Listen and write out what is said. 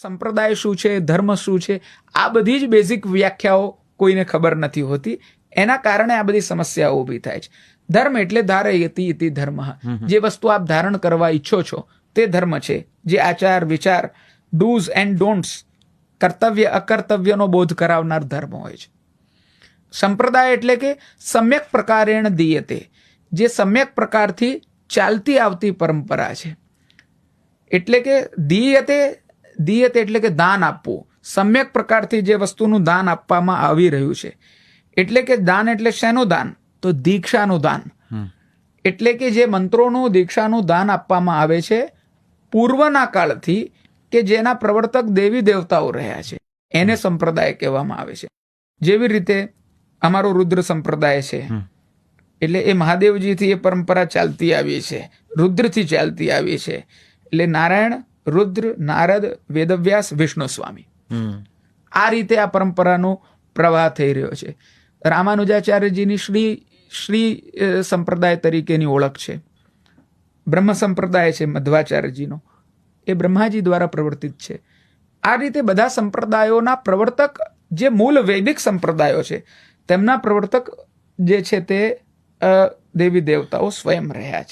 સંપ્રદાય શું છે, ધર્મ શું છે, આ બધી જ બેઝિક વ્યાખ્યાઓ કોઈને ખબર નથી હોતી. એના કારણે આ બધી સમસ્યાઓ ઊભી થાય છે. ધર્મ એટલે ધારયતિ ઇતિ ધર્મ. જે વસ્તુ આપ ધારણ કરવા ઈચ્છો છો તે ધર્મ છે. જે આચાર વિચાર, ડૂઝ એન્ડ ડોન્ટ્સ, કર્તવ્ય અકર્તવ્યનો બોધ કરાવનાર ધર્મ હોય છે. સંપ્રદાય એટલે કે સમ્યક પ્રકારેણ દીયતે, જે સમ્યક પ્રકારથી ચાલતી આવતી પરંપરા છે. એટલે કે દીયતે એટલે કે દાન આપવું. સમ્યક પ્રકારથી જે વસ્તુનું દાન આપવામાં આવી રહ્યું છે. એટલે કે દાન એટલે શેનું દાન? તો દીક્ષાનું દાન. એટલે કે જે મંત્રોનું દીક્ષાનું દાન આપવામાં આવે છે પૂર્વના કાળથી, કે જેના પ્રવર્તક દેવી દેવતાઓ રહ્યા છે, એને સંપ્રદાય કહેવામાં આવે છે. જેવી રીતે અમારો રુદ્ર સંપ્રદાય છે, એટલે એ મહાદેવજીથી એ પરંપરા ચાલતી આવી છે, રુદ્રથી ચાલતી આવી છે. એટલે નારાયણ, રુદ્ર, નારદ, વેદવ્યાસ, વિષ્ણુ સ્વામી, આ રીતે આ પરંપરાનો પ્રવાહ થઈ રહ્યો છે. રામાનુજાચાર્યજીની શ્રી સંપ્રદાય તરીકેની ઓળખ છે. બ્રહ્મ સંપ્રદાય છે મધ્વાચાર્યજીનો, એ બ્રહ્માજી દ્વારા પ્રવર્તિત છે. આ રીતે બધા સંપ્રદાયોના પ્રવર્તક, જે મૂળ વૈદિક સંપ્રદાયો છે, તેમના પ્રવર્તક જે છે તે દેવી દેવતાઓ સ્વયં રહ્યા છે.